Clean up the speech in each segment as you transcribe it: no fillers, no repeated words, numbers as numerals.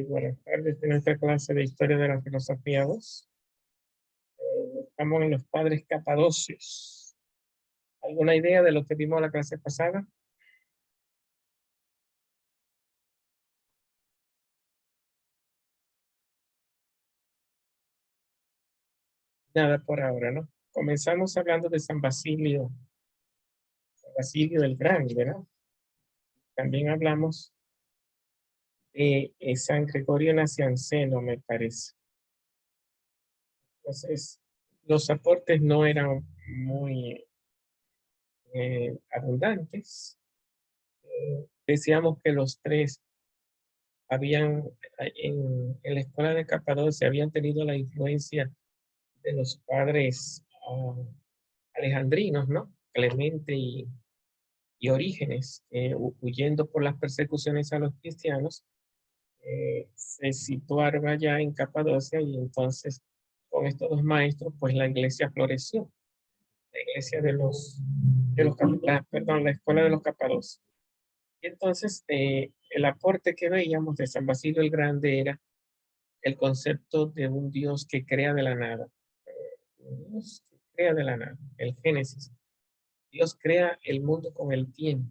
Buenas tardes de nuestra clase de Historia de la Filosofía 2. Estamos en los padres capadocios. ¿Alguna idea de lo que vimos la clase pasada? Nada por ahora, ¿no? Comenzamos hablando de San Basilio el Grande, ¿verdad? También hablamos de San Gregorio Nacianceno, me parece. Entonces, los aportes no eran muy abundantes. Decíamos que los tres habían, en la escuela de Capadocia, habían tenido la influencia de los padres alejandrinos, ¿no? Clemente y Orígenes, huyendo por las persecuciones a los cristianos, se situaron allá en Capadocia y entonces con estos dos maestros, pues la iglesia floreció. La iglesia perdón, la escuela de los Capadocios. Y entonces el aporte que veíamos de San Basilio el Grande era el concepto de un Dios que crea de la nada. Un Dios que crea de la nada, el Génesis. Dios crea el mundo con el tiempo.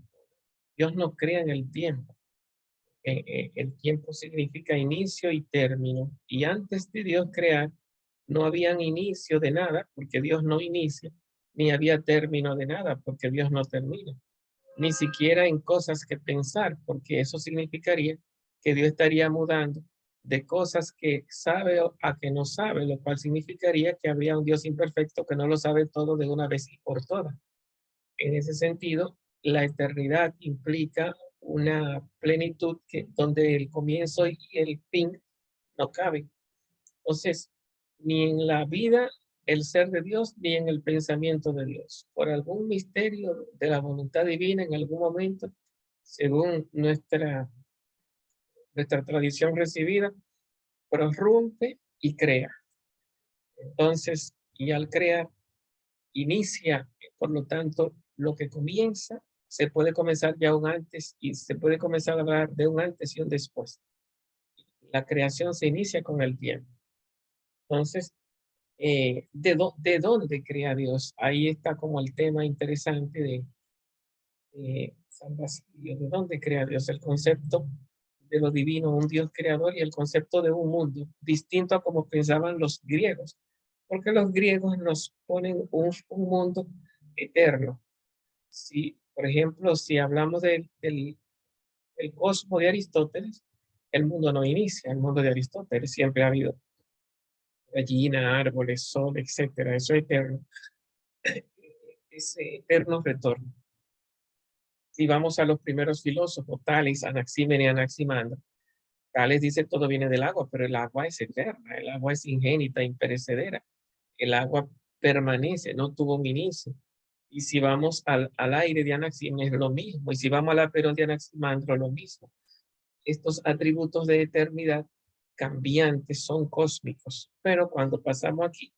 Dios no crea en el tiempo. El tiempo significa inicio y término. Y antes de Dios crear, no habían inicio de nada, porque Dios no inicia, ni había término de nada, porque Dios no termina. Ni siquiera en cosas que pensar, porque eso significaría que Dios estaría mudando de cosas que sabe a que no sabe, lo cual significaría que habría un Dios imperfecto que no lo sabe todo de una vez y por todas. En ese sentido, la eternidad implica una plenitud donde el comienzo y el fin no caben. Entonces, ni en la vida el ser de Dios, ni en el pensamiento de Dios. Por algún misterio de la voluntad divina en algún momento, según nuestra tradición recibida, prorrumpe y crea. Entonces, y al crear, inicia, por lo tanto, lo que comienza, se puede comenzar ya un antes y se puede comenzar a hablar de un antes y un después. La creación se inicia con el tiempo. Entonces, ¿de dónde crea Dios? Ahí está como el tema interesante de San Basilio. ¿De dónde crea Dios? El concepto de lo divino, un Dios creador, y el concepto de un mundo distinto a como pensaban los griegos. Porque los griegos nos ponen un mundo eterno. Si, por ejemplo, si hablamos del cosmos de Aristóteles, el mundo no inicia, el mundo de Aristóteles siempre ha habido gallina, árboles, sol, etcétera. Eso es eterno. Ese eterno retorno. Si vamos a los primeros filósofos, Tales, Anaxímenes y Anaximandro, Tales dice todo viene del agua, pero el agua es eterna, el agua es ingénita, imperecedera. El agua permanece, no tuvo un inicio. Y si vamos al aire de Anaxímenes, lo mismo. Y si vamos al Aperón de Anaximandro, lo mismo. Estos atributos de eternidad cambiantes son cósmicos, pero cuando pasamos aquí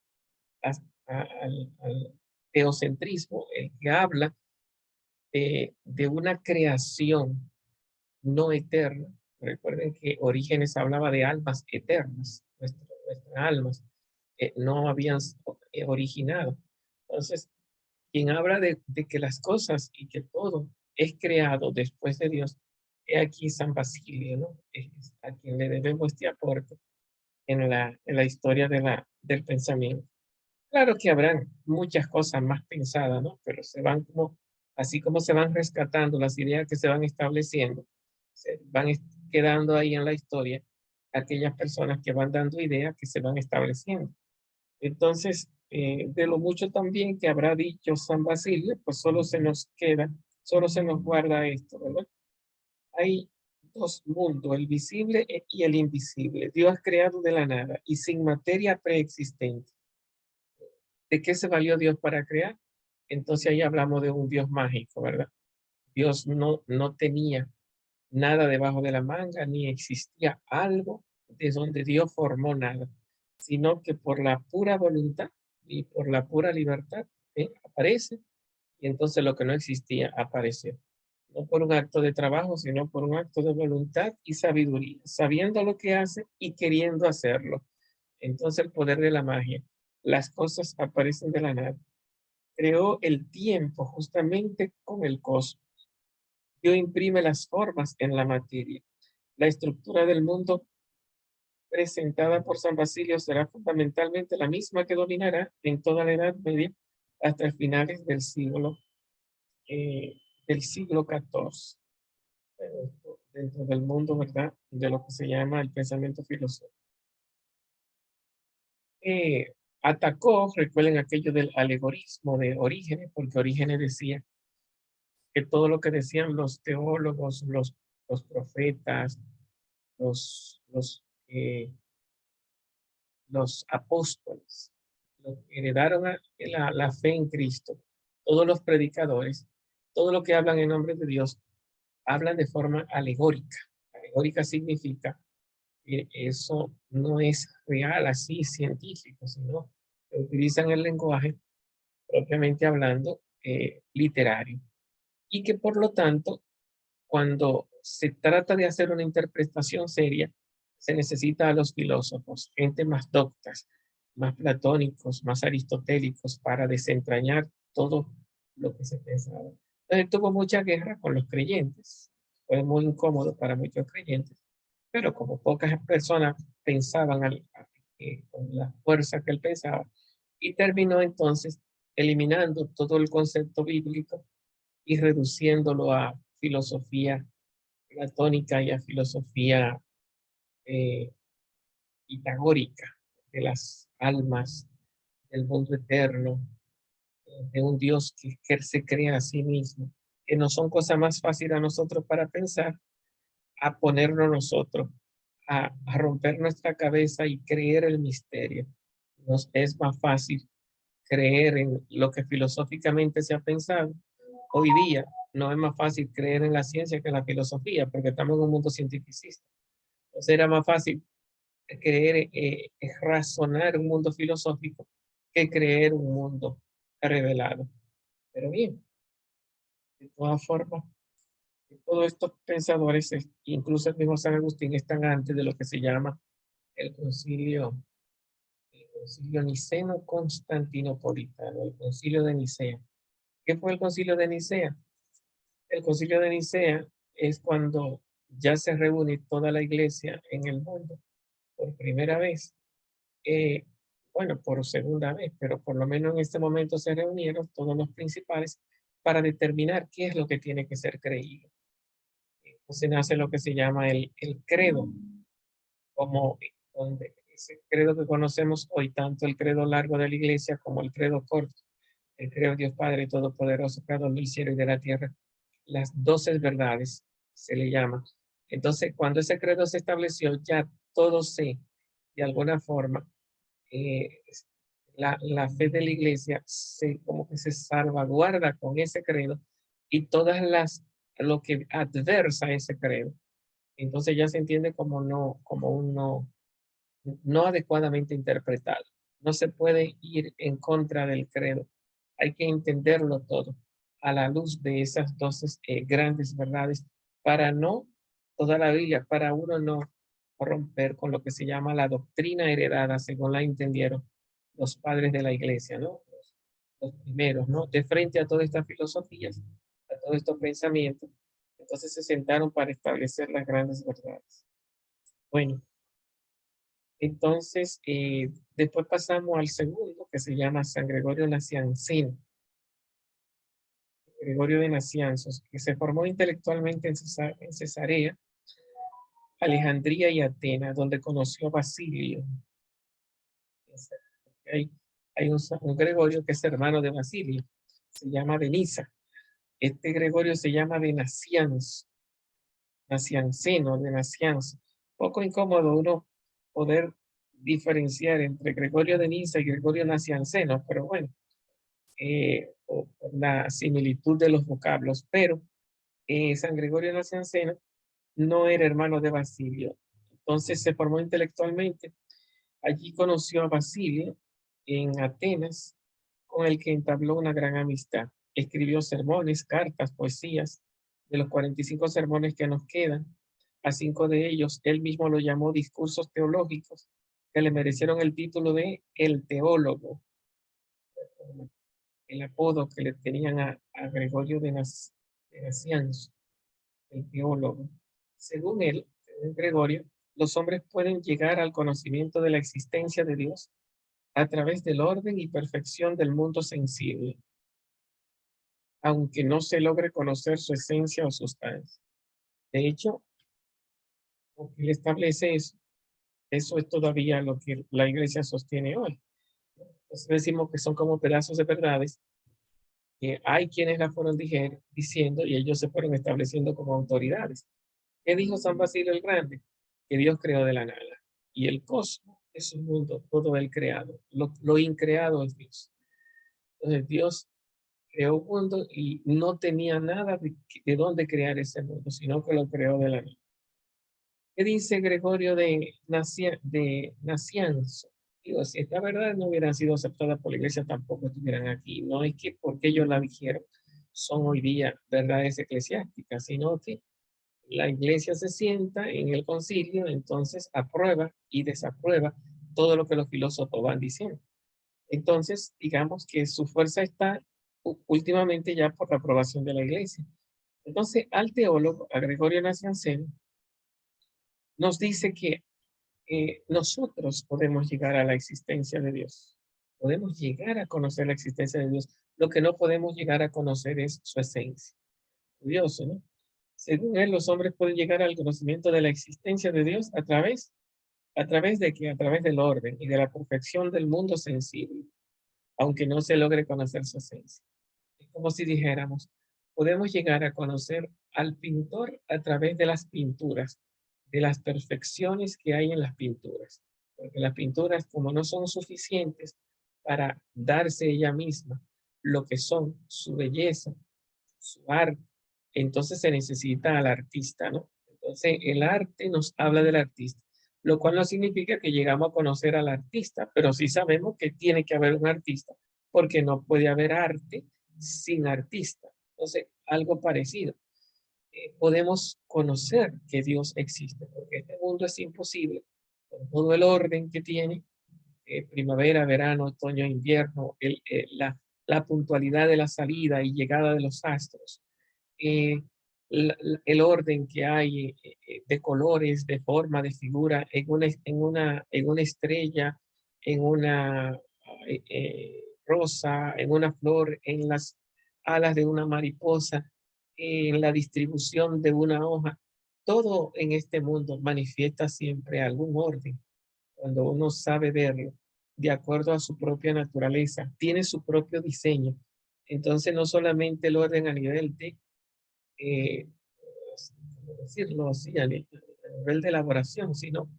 al teocentrismo, el que habla de una creación no eterna. Recuerden que Orígenes hablaba de almas eternas, nuestras almas no habían originado. Entonces, quien habla de que las cosas y que todo es creado después de Dios, es aquí San Basilio, ¿no? Es a quien le debemos este aporte en la historia del pensamiento. Claro que habrán muchas cosas más pensadas, ¿no? Pero se van como, así como se van rescatando las ideas que se van estableciendo, se van quedando ahí en la historia aquellas personas que van dando ideas que se van estableciendo. Entonces, de lo mucho también que habrá dicho San Basilio, pues solo se nos guarda esto, ¿verdad? Hay dos mundos, el visible y el invisible. Dios creado de la nada y sin materia preexistente. ¿De qué se valió Dios para crear? Entonces ahí hablamos de un Dios mágico, ¿verdad? Dios no tenía nada debajo de la manga, ni existía algo de donde Dios formó nada, sino que por la pura voluntad y por la pura libertad aparece, y entonces lo que no existía apareció. no por un acto de trabajo, sino por un acto de voluntad y sabiduría, sabiendo lo que hace y queriendo hacerlo. Entonces el poder de la magia, las cosas aparecen de la nada. Creó el tiempo justamente con el cosmos. Dios imprime las formas en la materia. La estructura del mundo presentada por San Basilio será fundamentalmente la misma que dominará en toda la Edad Media hasta finales eh, del siglo XIV, dentro del mundo, ¿verdad? De lo que se llama el pensamiento filosófico. Atacó, recuerden aquello del alegorismo de Orígenes, porque Orígenes decía que todo lo que decían los teólogos, los profetas, los apóstoles, los que heredaron la fe en Cristo, todos los predicadores, todo lo que hablan en nombre de Dios, hablan de forma alegórica. Alegórica significa que eso no es real así científico, sino que utilizan el lenguaje propiamente hablando literario. Y que por lo tanto, cuando se trata de hacer una interpretación seria, se necesita a los filósofos, gente más doctas, más platónicos, más aristotélicos, para desentrañar todo lo que se pensaba. Entonces tuvo mucha guerra con los creyentes. Fue muy incómodo para muchos creyentes, pero como pocas personas pensaban con la fuerza que él pensaba, y terminó entonces eliminando todo el concepto bíblico y reduciéndolo a filosofía platónica y a filosofía eh, pitagórica de las almas, del mundo eterno, de un Dios que se crea a sí mismo, que no son cosas más fáciles a nosotros para pensar, a ponernos nosotros, a romper nuestra cabeza y creer el misterio. Nos es más fácil creer en lo que filosóficamente se ha pensado. Hoy día no es más fácil creer en la ciencia que en la filosofía, porque estamos en un mundo cientificista. Entonces era más fácil creer, razonar un mundo filosófico que creer un mundo revelado. Pero bien, de todas formas, todos estos pensadores, incluso el mismo San Agustín, están antes de lo que se llama el concilio niceno-constantinopolitano, el concilio de Nicea. ¿Qué fue el concilio de Nicea? El concilio de Nicea es cuando ya se reúne toda la iglesia en el mundo por primera vez. eh, bueno, por segunda vez, pero por lo menos en este momento se reunieron todos los principales para determinar qué es lo que tiene que ser creído. Entonces nace lo que se llama el credo, como donde ese credo que conocemos hoy, tanto el credo largo de la iglesia como el credo corto, el credo Dios Padre Todopoderoso, creador del cielo y de la tierra, las 12 verdades se le llama. Entonces, cuando ese credo se estableció, ya todo de alguna forma, eh, la fe de la iglesia como que se salvaguarda con ese credo y lo que adversa ese credo. Entonces ya se entiende como un no adecuadamente interpretado. No se puede ir en contra del credo. Hay que entenderlo todo a la luz de esas 12 grandes verdades para no, toda la Biblia, para uno no romper con lo que se llama la doctrina heredada, según la entendieron los padres de la iglesia, ¿no? Los primeros, ¿no? De frente a todas estas filosofías, a todos estos pensamientos, entonces se sentaron para establecer las grandes verdades. Bueno, entonces, después pasamos al segundo, que se llama San Gregorio Nacianceno. Gregorio de Nacianzos, que se formó intelectualmente en Cesarea, Alejandría y Atenas, donde conoció a Basilio. Hay, hay un Gregorio que es hermano de Basilio, se llama de Nisa. Este Gregorio se llama de Nacianzo, Nacianceno, de Nacianzo. Poco incómodo uno poder diferenciar entre Gregorio de Niza y Gregorio Nacianceno, pero bueno, por la similitud de los vocablos, pero San Gregorio Nacianceno no era hermano de Basilio, entonces se formó intelectualmente. Allí conoció a Basilio en Atenas, con el que entabló una gran amistad. Escribió sermones, cartas, poesías, De los 45 sermones que nos quedan, a 5 de ellos, él mismo lo llamó discursos teológicos que le merecieron el título de el teólogo, el apodo que le tenían a Gregorio de Nacianzo, el teólogo. Según él, según Gregorio, los hombres pueden llegar al conocimiento de la existencia de Dios a través del orden y perfección del mundo sensible, aunque no se logre conocer su esencia o sustancia. De hecho, aunque él establece eso, eso es todavía lo que la iglesia sostiene hoy. Entonces decimos que son como pedazos de verdades que hay quienes la fueron diciendo y ellos se fueron estableciendo como autoridades. ¿Qué dijo San Basilio el Grande? Que Dios creó de la nada. Y el cosmos es un mundo, todo el creado. Lo increado es Dios. Entonces Dios creó un mundo y no tenía nada de dónde crear ese mundo, sino que lo creó de la nada. ¿Qué dice Gregorio de Nacianzo? Digo, si esta verdad no hubieran sido aceptadas por la iglesia, tampoco estuvieran aquí. No es que porque ellos la dijeron son hoy día verdades eclesiásticas, sino que la iglesia se sienta en el concilio, entonces aprueba y desaprueba todo lo que los filósofos van diciendo. Entonces, digamos que su fuerza está últimamente ya por la aprobación de la iglesia. Entonces, al teólogo, a Gregorio Nacianceno, nos dice que nosotros podemos llegar a la existencia de Dios. Podemos llegar a conocer la existencia de Dios. Lo que no podemos llegar a conocer es su esencia. Curioso, ¿no? Según él, los hombres pueden llegar al conocimiento de la existencia de Dios a través de que, a través del orden y de la perfección del mundo sensible, aunque no se logre conocer su esencia. Es como si dijéramos, podemos llegar a conocer al pintor a través de las pinturas, de las perfecciones que hay en las pinturas, porque las pinturas, como no son suficientes para darse ella misma lo que son, su belleza, su arte, entonces se necesita al artista, ¿no? Entonces el arte nos habla del artista, lo cual no significa que llegamos a conocer al artista, pero sí sabemos que tiene que haber un artista, porque no puede haber arte sin artista. Entonces, algo parecido. Podemos conocer que Dios existe, porque este mundo es imposible, con todo el orden que tiene, primavera, verano, otoño, invierno, la puntualidad de la salida y llegada de los astros, eh, el orden que hay de colores, de forma, de figura en una estrella, en una rosa, en una flor, en las alas de una mariposa, en la distribución de una hoja. Todo en este mundo manifiesta siempre algún orden. Cuando uno sabe verlo de acuerdo a su propia naturaleza, tiene su propio diseño. Entonces, no solamente el orden a nivel de eh, ¿cómo decirlo así, a nivel de elaboración, sino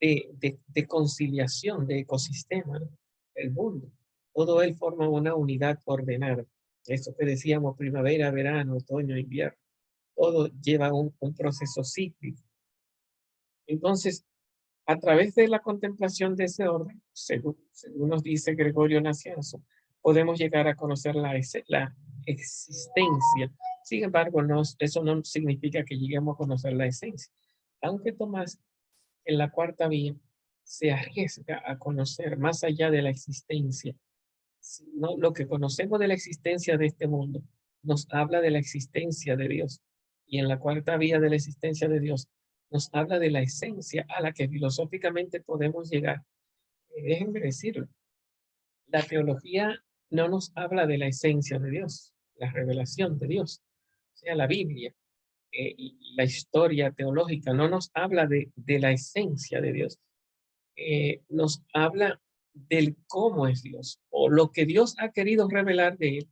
de conciliación, de ecosistema, ¿no? El mundo. Todo él forma una unidad ordenada. Eso que decíamos, primavera, verano, otoño, invierno. Todo lleva un proceso cíclico. Entonces, a través de la contemplación de ese orden, según nos dice Gregorio Nacianzo, podemos llegar a conocer la existencia. Sin embargo, eso no significa que lleguemos a conocer la esencia. Aunque Tomás, en la cuarta vía, se arriesga a conocer más allá de la existencia. No, lo que conocemos de la existencia de este mundo nos habla de la existencia de Dios. Y en la cuarta vía de la existencia de Dios nos habla de la esencia a la que filosóficamente podemos llegar. Déjenme decirlo, la teología no nos habla de la esencia de Dios, la revelación de Dios. O sea, la Biblia, y la historia teológica no nos habla de la esencia de Dios. Nos habla del cómo es Dios o lo que Dios ha querido revelar de él.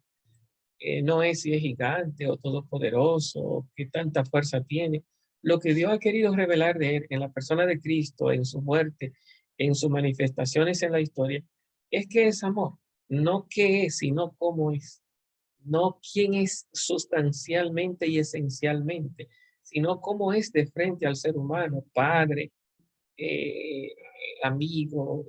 No es si es gigante o todopoderoso o qué tanta fuerza tiene. Lo que Dios ha querido revelar de él en la persona de Cristo, en su muerte, en sus manifestaciones en la historia, es que es amor. No qué es, sino cómo es. No quién es sustancialmente y esencialmente, sino cómo es de frente al ser humano, padre, eh, amigo,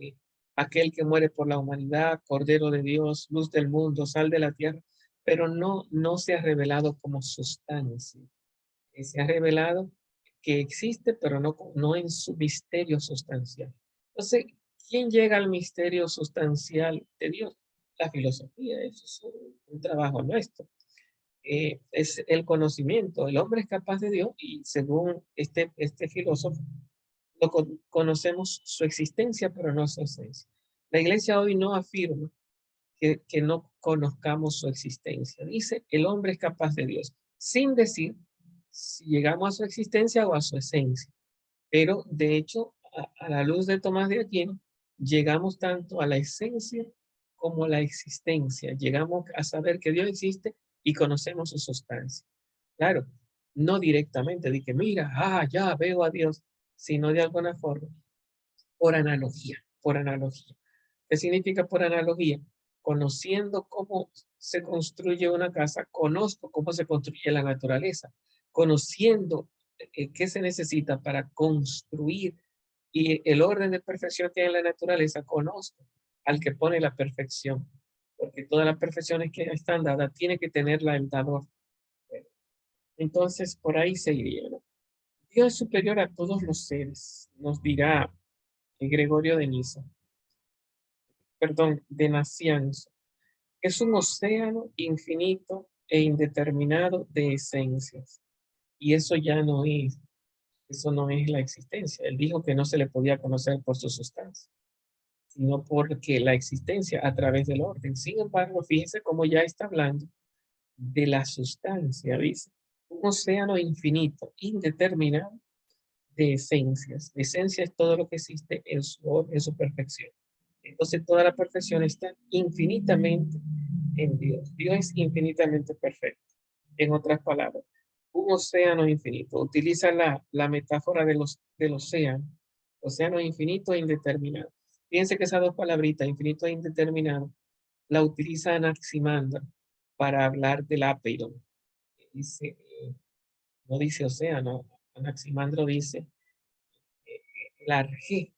aquel que muere por la humanidad, Cordero de Dios, luz del mundo, sal de la tierra, pero no se ha revelado como sustancia. que se ha revelado que existe, pero no en su misterio sustancial. Entonces, ¿quién llega al misterio sustancial de Dios? La filosofía, eso es un trabajo nuestro. Es el conocimiento. El hombre es capaz de Dios y según este filósofo, conocemos su existencia, pero no su esencia. La iglesia hoy no afirma que no conozcamos su existencia. Dice, el hombre es capaz de Dios, sin decir si llegamos a su existencia o a su esencia. Pero de hecho, a la luz de Tomás de Aquino, llegamos tanto a la esencia como a la existencia. Llegamos a saber que Dios existe y conocemos su sustancia. Claro, no directamente, de que mira, ya veo a Dios, sino de alguna forma, por analogía, por analogía. ¿Qué significa por analogía? Conociendo cómo se construye una casa, conozco cómo se construye la naturaleza. Conociendo qué se necesita para construir y el orden de perfección que hay en la naturaleza, conozco al que pone la perfección. Porque todas las perfecciones que están dadas tiene que tenerla el dador. Entonces, por ahí se iría, ¿no? Dios es superior a todos los seres, nos dirá Gregorio de Niza, perdón, de Nacianzo. Es un océano infinito e indeterminado de esencias. Y eso no es la existencia. Él dijo que no se le podía conocer por su sustancia, sino porque la existencia a través del orden. Sin embargo, fíjese cómo ya está hablando de la sustancia, dice. Un océano infinito, indeterminado de esencias. La esencia es todo lo que existe en su perfección. Entonces toda la perfección está infinitamente en Dios. Dios es infinitamente perfecto. En otras palabras, un océano infinito. Utiliza la metáfora del océano infinito e indeterminado. Fíjense que esas dos palabritas, infinito e indeterminado, la utiliza Anaximandro para hablar del apeiron. Dice, no dice océano, Anaximandro dice el arjé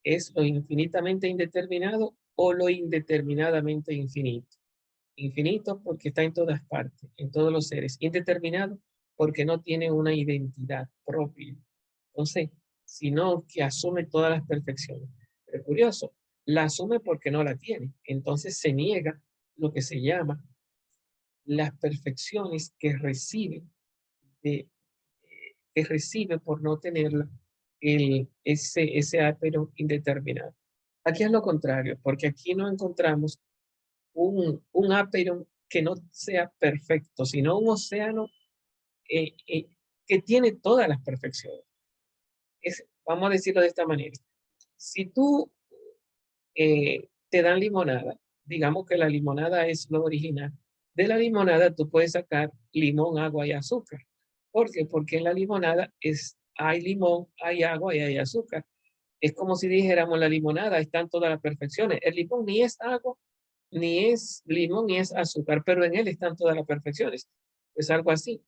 es lo infinitamente indeterminado o lo indeterminadamente infinito. Infinito porque está en todas partes, en todos los seres. Indeterminado porque no tiene una identidad propia. Entonces, sino que asume todas las perfecciones. Pero curioso, la asume porque no la tiene. Entonces se niega lo que se llama las perfecciones que recibe por no tenerla ese ápero indeterminado. Aquí es lo contrario, porque aquí no encontramos un ápero que no sea perfecto, sino un océano eh, eh, que tiene todas las perfecciones. Vamos a decirlo de esta manera. Si tú te dan limonada, digamos que la limonada es lo original. De la limonada tú puedes sacar limón, agua y azúcar. ¿Por qué? Porque en la limonada hay limón, hay agua y hay azúcar. Es como si dijéramos la limonada, están todas las perfecciones. El limón ni es agua, ni es limón, ni es azúcar, pero en él están todas las perfecciones. Es algo así.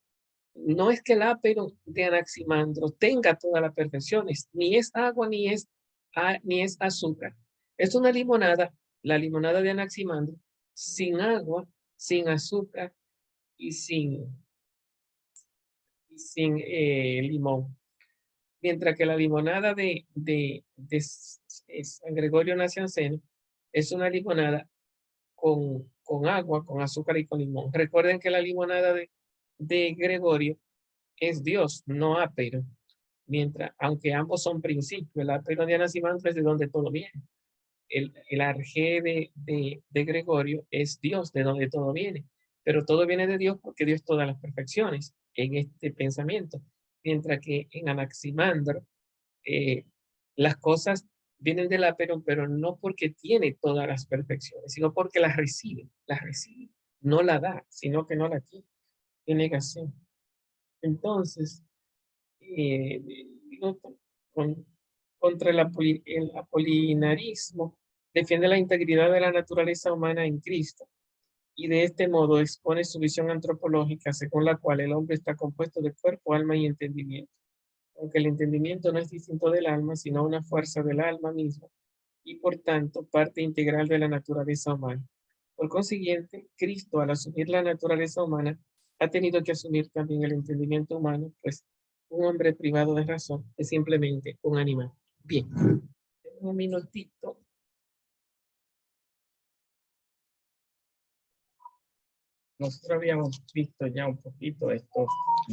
No es que el ápero de Anaximandro tenga todas las perfecciones, ni es agua, ni es azúcar. Es una limonada, la limonada de Anaximandro, sin agua, sin azúcar y sin limón. Mientras que la limonada de San Gregorio Nacianceno es una limonada con agua, con azúcar y con limón. Recuerden que la limonada de Gregorio es Dios, no ápero. Mientras, aunque ambos son principios, el ápero de Anaximandro es de donde todo viene. El arjé de Gregorio es Dios, de donde todo viene. Pero todo viene de Dios porque Dios todas las perfecciones en este pensamiento. Mientras que en Anaximandro eh, las cosas vienen del ápero, pero no porque tiene todas las perfecciones, sino porque las recibe. No la da, sino que no la tiene. Es negación. Entonces, eh, con, contra el apolinarismo, defiende la integridad de la naturaleza humana en Cristo y de este modo expone su visión antropológica según la cual el hombre está compuesto de cuerpo, alma y entendimiento. Aunque el entendimiento no es distinto del alma, sino una fuerza del alma misma y por tanto parte integral de la naturaleza humana. Por consiguiente, Cristo, al asumir la naturaleza humana, ha tenido que asumir también el entendimiento humano, pues un hombre privado de razón es simplemente un animal. Bien, un minutito. Nosotros habíamos visto ya un poquito estos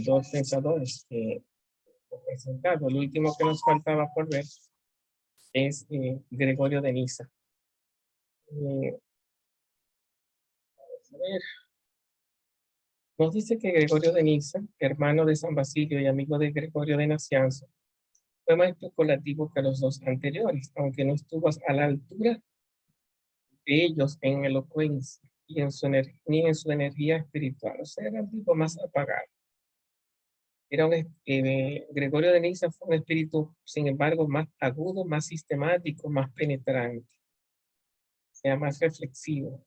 dos pensadores que he presentado. El último que nos faltaba por ver es Gregorio de Niza. Vamos a ver. Nos dice que Gregorio de Niza, hermano de San Basilio y amigo de Gregorio de Nacianzo, fue más especulativo que los dos anteriores, aunque no estuvo a la altura de ellos en elocuencia y en su ni en su energía espiritual. O sea, era un tipo más apagado. Era Gregorio de Niza fue un espíritu, sin embargo, más agudo, más sistemático, más penetrante, o sea, más reflexivo.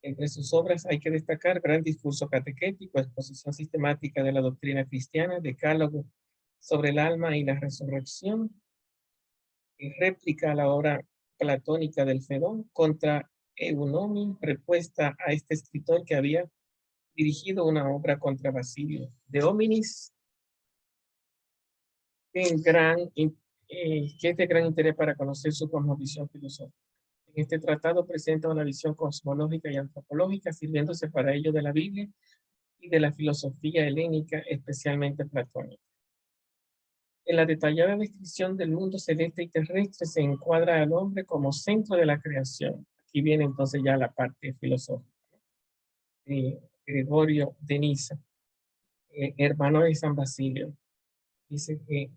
Entre sus obras hay que destacar gran discurso catequético, exposición sistemática de la doctrina cristiana, decálogo sobre el alma y la resurrección, y réplica a la obra platónica del Fedón contra Eunomia, respuesta a este escritor que había dirigido una obra contra Basilio de Hominis, que es de gran interés para conocer su cosmovisión filosófica. En este tratado presenta una visión cosmológica y antropológica, sirviéndose para ello de la Biblia y de la filosofía helénica, especialmente platónica. En la detallada descripción del mundo celeste y terrestre se encuadra al hombre como centro de la creación. Aquí viene entonces ya la parte filosófica de Gregorio de Niza, hermano de San Basilio. Dice que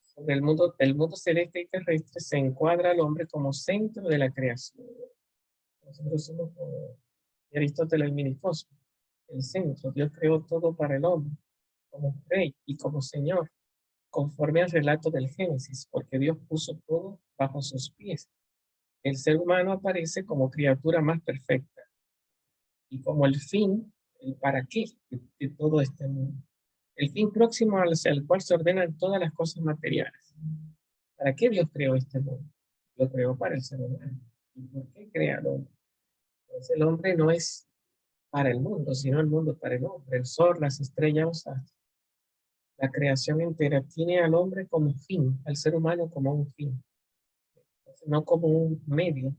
sobre el mundo celeste y terrestre se encuadra al hombre como centro de la creación. Nosotros somos como Aristóteles el minicosmos, el centro. Dios creó todo para el hombre, como rey y como señor, conforme al relato del Génesis, porque Dios puso todo bajo sus pies. El ser humano aparece como criatura más perfecta y como el fin, el para qué de todo este mundo. El fin próximo hacia el cual se ordenan todas las cosas materiales. ¿Para qué Dios creó este mundo? Lo creó para el ser humano. ¿Y por qué crea al hombre? Pues el hombre no es para el mundo, sino el mundo para el hombre. El sol, las estrellas, los astros. La creación entera tiene al hombre como fin, al ser humano como un fin, no como un medio.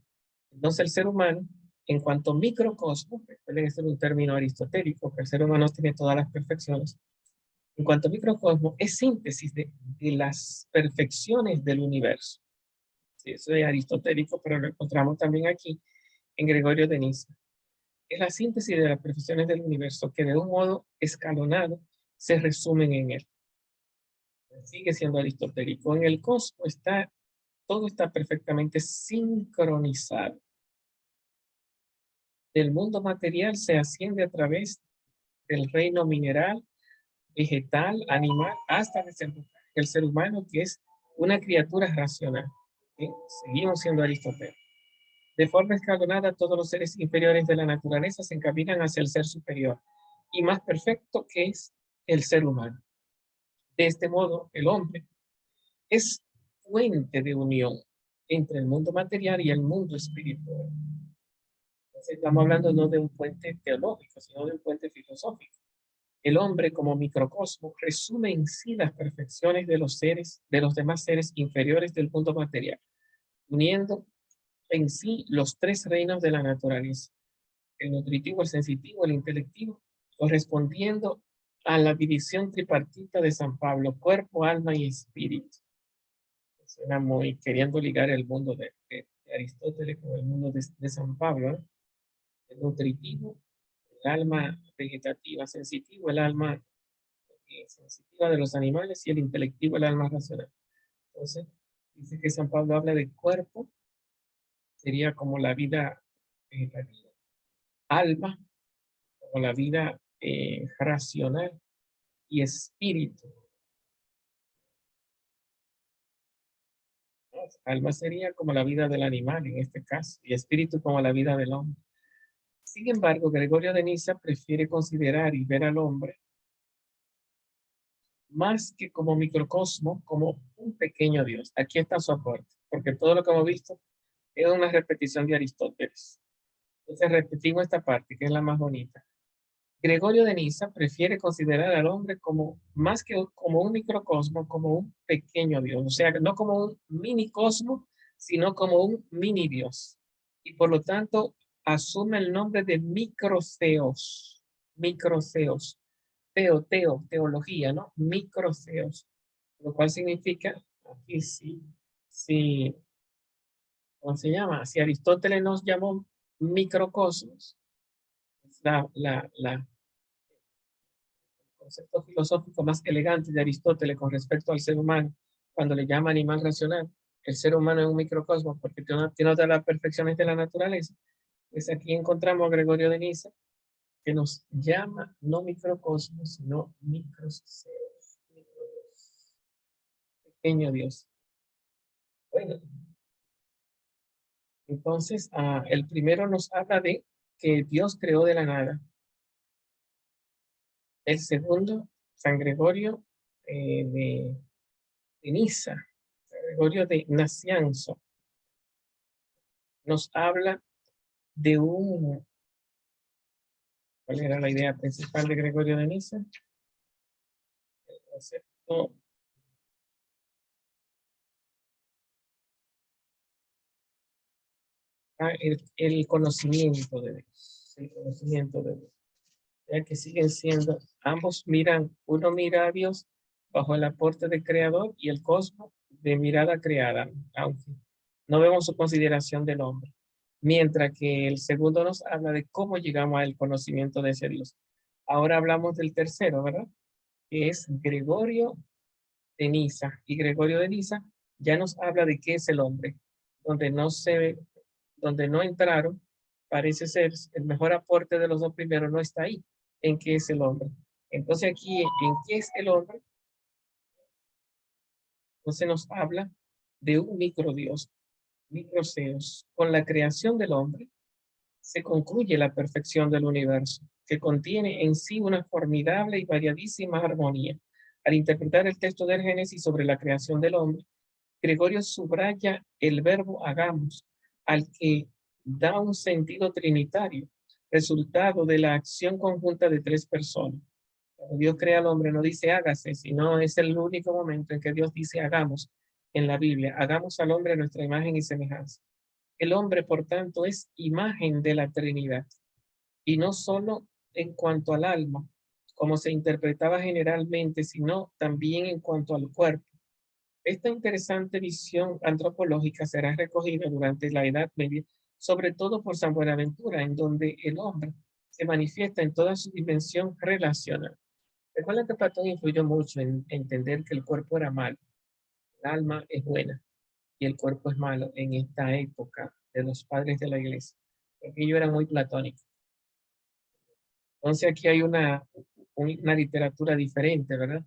Entonces el ser humano, en cuanto a microcosmos, recuerden que este es un término aristotélico, que el ser humano tiene todas las perfecciones, en cuanto a microcosmos, es síntesis de las perfecciones del universo. Sí, eso es aristotélico, pero lo encontramos también aquí en Gregorio de Niza. Es la síntesis de las perfecciones del universo que de un modo escalonado se resumen en él. Sigue siendo aristotélico. En el cosmos todo está perfectamente sincronizado. Del mundo material se asciende a través del reino mineral, vegetal, animal, hasta desembocar el ser humano, que es una criatura racional. ¿Sí? Seguimos siendo Aristóteles. De forma escalonada, todos los seres inferiores de la naturaleza se encaminan hacia el ser superior y más perfecto, que es el ser humano. De este modo, el hombre es fuente de unión entre el mundo material y el mundo espiritual. Entonces, estamos hablando no de un puente teológico, sino de un puente filosófico. El hombre como microcosmo resume en sí las perfecciones de los seres, de los demás seres inferiores del mundo material, uniendo en sí los tres reinos de la naturaleza, el nutritivo, el sensitivo, el intelectivo, correspondiendo a la división tripartita de San Pablo, cuerpo, alma y espíritu. Suena muy queriendo ligar el mundo de Aristóteles con el mundo de San Pablo, ¿no? El nutritivo, el alma vegetativa, sensitivo, el alma sensitiva de los animales y el intelectivo, el alma racional. Entonces, dice que San Pablo habla de cuerpo, sería como la vida vegetativa, alma, como la vida racional y espíritu. ¿No? Alma sería como la vida del animal en este caso y espíritu como la vida del hombre. Sin embargo, Gregorio de Niza prefiere considerar y ver al hombre más que como microcosmo, como un pequeño Dios. Aquí está su aporte, porque todo lo que hemos visto es una repetición de Aristóteles. Entonces repetimos esta parte, que es la más bonita. Gregorio de Niza prefiere considerar al hombre como más que como un microcosmo, como un pequeño Dios, o sea, no como un minicosmo, sino como un mini Dios. Y por lo tanto, asume el nombre de microceos, microceos, teología, ¿no? Microceos, lo cual significa, aquí sí, sí, ¿cómo se llama? Si Aristóteles nos llamó microcosmos, la concepto filosófico más elegante de Aristóteles con respecto al ser humano, cuando le llama animal racional, el ser humano es un microcosmos porque tiene todas las perfecciones de la naturaleza. Pues aquí encontramos a Gregorio de Niza, que nos llama no microcosmos, sino microseos, pequeño Dios. Bueno, entonces el primero nos habla de que Dios creó de la nada. El segundo, San Gregorio de Niza, San Gregorio de Nacianzo, nos habla de ¿cuál era la idea principal de Gregorio de Niza? El concepto, el conocimiento de Dios, el conocimiento de Dios, ya que siguen siendo, ambos miran, uno mira a Dios bajo el aporte del creador y el cosmos de mirada creada, aunque no vemos su consideración del hombre, mientras que el segundo nos habla de cómo llegamos al conocimiento de ese Dios. Ahora hablamos del tercero, ¿verdad? Que es Gregorio de Niza. Y Gregorio de Niza ya nos habla de qué es el hombre, donde no se ve, donde no entraron, parece ser el mejor aporte de los dos primeros no está ahí, en qué es el hombre. Entonces aquí, en qué es el hombre, entonces nos habla de un microdios, microseos. Con la creación del hombre se concluye la perfección del universo, que contiene en sí una formidable y variadísima armonía. Al interpretar el texto del Génesis sobre la creación del hombre, Gregorio subraya el verbo hagamos, al que da un sentido trinitario, resultado de la acción conjunta de tres personas. Cuando Dios crea al hombre no dice hágase, sino es el único momento en que Dios dice hagamos en la Biblia. Hagamos al hombre a nuestra imagen y semejanza. El hombre, por tanto, es imagen de la Trinidad, y no solo en cuanto al alma, como se interpretaba generalmente, sino también en cuanto al cuerpo. Esta interesante visión antropológica será recogida durante la Edad Media, sobre todo por San Buenaventura, en donde el hombre se manifiesta en toda su dimensión relacional. Recuerda que Platón influyó mucho en entender que el cuerpo era malo, el alma es buena y el cuerpo es malo en esta época de los padres de la iglesia. Ellos eran muy platónicos. Entonces aquí hay una literatura diferente, ¿verdad?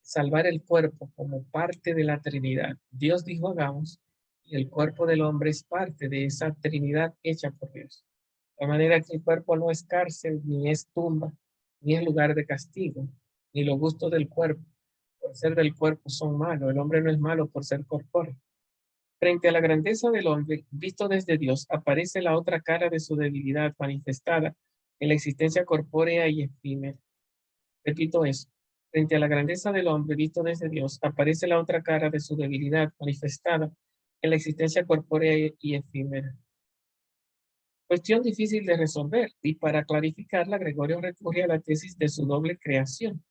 Salvar el cuerpo como parte de la Trinidad. Dios dijo hagamos y el cuerpo del hombre es parte de esa Trinidad hecha por Dios. De manera que el cuerpo no es cárcel, ni es tumba, ni es lugar de castigo, ni los gustos del cuerpo. Por ser del cuerpo son malos. El hombre no es malo por ser corpóreo. Frente a la grandeza del hombre, visto desde Dios, aparece la otra cara de su debilidad manifestada en la existencia corpórea y efímera. Repito eso. Frente a la grandeza del hombre visto desde Dios, aparece la otra cara de su debilidad manifestada en la existencia corpórea y efímera. Cuestión difícil de resolver, y para clarificarla, Gregorio recurre a la tesis de su doble creación,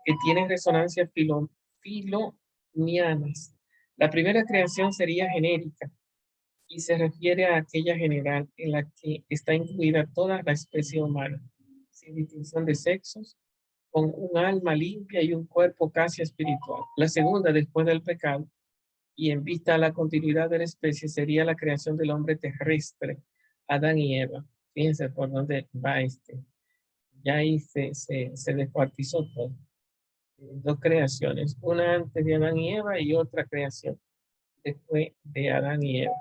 que tiene resonancias filonianas. La primera creación sería genérica y se refiere a aquella general en la que está incluida toda la especie humana, sin distinción de sexos, con un alma limpia y un cuerpo casi espiritual. La segunda, después del pecado, y en vista a la continuidad de la especie, sería la creación del hombre terrestre, Adán y Eva. Fíjense por dónde va este. Ya ahí se descuartizó todo. Dos creaciones, una antes de Adán y Eva y otra creación después de Adán y Eva.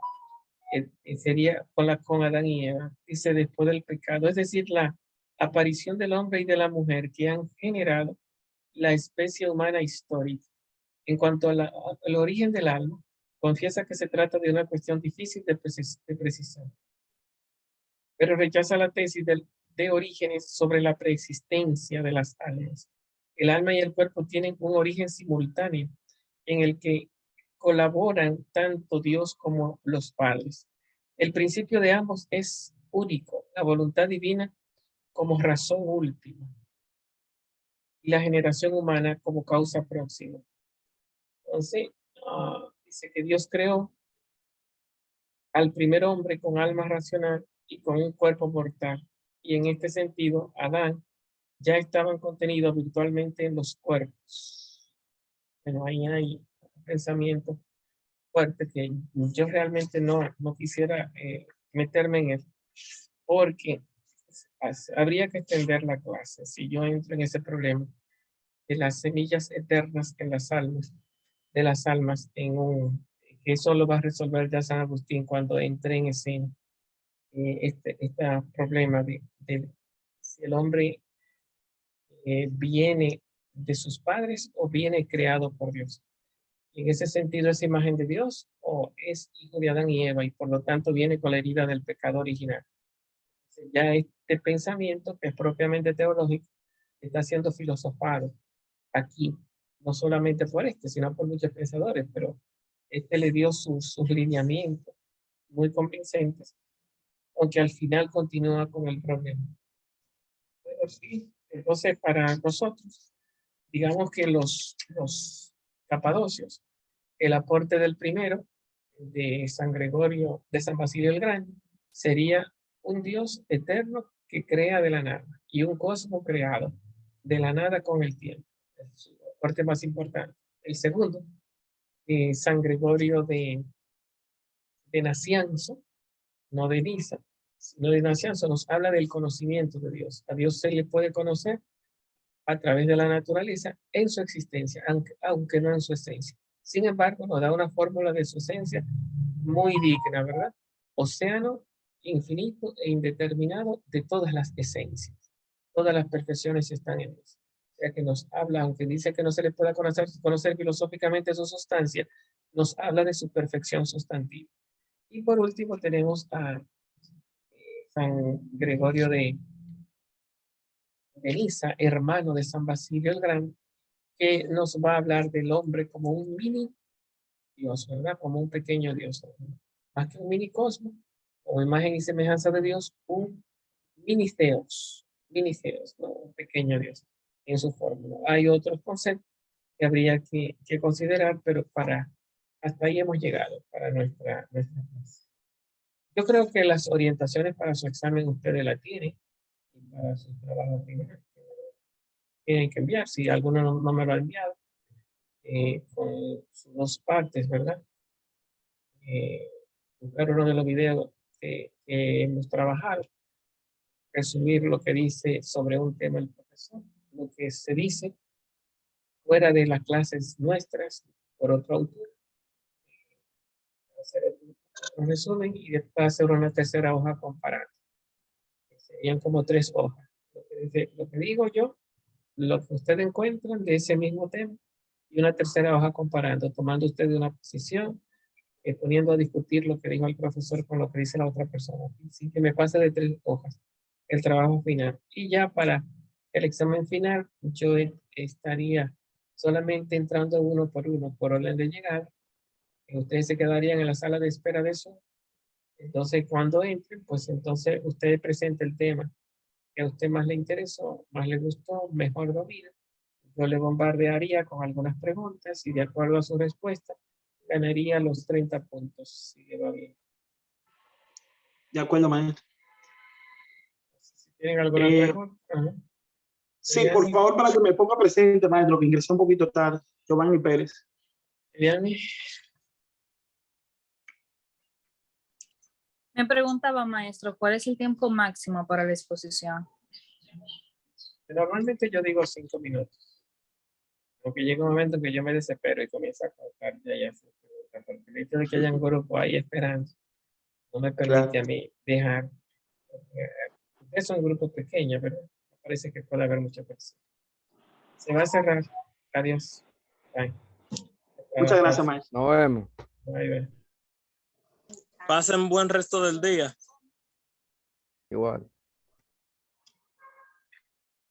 Sería con Adán y Eva, dice después del pecado, es decir, la aparición del hombre y de la mujer que han generado la especie humana histórica. En cuanto al origen del alma, confiesa que se trata de una cuestión difícil de precisar, pero rechaza la tesis de Orígenes sobre la preexistencia de las almas. El alma y el cuerpo tienen un origen simultáneo en el que colaboran tanto Dios como los padres. El principio de ambos es único, la voluntad divina como razón última y la generación humana como causa próxima. Entonces, dice que Dios creó al primer hombre con alma racional y con un cuerpo mortal. Y en este sentido, Adán ya estaban contenidos virtualmente en los cuerpos. Pero ahí hay un pensamiento fuerte que yo realmente no quisiera meterme en él, porque habría que extender la clase si yo entro en ese problema de las semillas eternas en las almas, de las almas, que eso lo va a resolver ya San Agustín cuando entre en escena este problema de si el hombre viene de sus padres o viene creado por Dios. En ese sentido, ¿es imagen de Dios o es hijo de Adán y Eva y por lo tanto viene con la herida del pecado original? Ya este pensamiento, que es propiamente teológico, está siendo filosofado aquí, no solamente por sino por muchos pensadores, pero este le dio sus lineamientos muy convincentes, aunque al final continúa con el problema. Pero sí, entonces para nosotros, digamos que los capadocios, el aporte del primero, de San Gregorio, de San Basilio el Grande, sería un Dios eterno que crea de la nada y un cosmos creado de la nada con el tiempo. Es el aporte más importante. El segundo, San Gregorio de Nacianzo, no de Niza, sino de Nacianzo, nos habla del conocimiento de Dios. A Dios se le puede conocer a través de la naturaleza en su existencia, aunque no en su esencia. Sin embargo, nos da una fórmula de su esencia muy digna, ¿verdad? Océano infinito e indeterminado de todas las esencias. Todas las perfecciones están en Dios. O sea que nos habla, aunque dice que no se le pueda conocer filosóficamente su sustancia, nos habla de su perfección sustantiva. Y por último tenemos a San Gregorio de Niza, hermano de San Basilio el Grande, que nos va a hablar del hombre como un mini Dios, ¿verdad? Como un pequeño Dios. Más que un mini cosmos, o imagen y semejanza de Dios, un mini theos, ¿no? Un pequeño Dios en su fórmula. Hay otros conceptos que habría que considerar, pero hasta ahí hemos llegado para nuestra clase. Yo creo que las orientaciones para su examen ustedes la tienen y para su trabajo final tienen que enviar. Si alguno no me lo ha enviado, con sus dos partes, ¿verdad? Buscar uno de los videos que hemos trabajado, resumir lo que dice sobre un tema el profesor, lo que se dice fuera de las clases nuestras por otro autor, hacer un resumen y después hacer una tercera hoja comparada. Serían como 3 hojas. Lo que digo yo, lo que ustedes encuentran de ese mismo tema y una tercera hoja comparando, tomando usted de una posición, poniendo a discutir lo que dijo el profesor con lo que dice la otra persona, sin que me pase de 3 hojas el trabajo final. Y ya para el examen final, yo estaría solamente entrando uno por orden de llegada. Ustedes se quedarían en la sala de espera de eso. Entonces, cuando entren, pues entonces usted presenta el tema que a usted más le interesó, más le gustó, mejor domina. Yo le bombardearía con algunas preguntas y de acuerdo a su respuesta, ganaría los 30 puntos, si le va bien. De acuerdo, maestro. Si tienen alguna pregunta. Sí, por favor, para que me ponga presente, maestro, que ingresé un poquito tarde. Giovanni Pérez. Eliani. Me preguntaba, maestro, ¿cuál es el tiempo máximo para la exposición? Normalmente yo digo 5 minutos. Porque llega un momento en que yo me desespero y comienzo a contar ya porque el hecho de que haya un grupo ahí esperando no me permite a mí dejar. Ustedes son grupos pequeños, pero me parece que puede haber muchas personas. Se va a cerrar. Adiós. Bye. Muchas gracias, maestro. Nos vemos. Bye, bye. Pasen buen resto del día. Igual.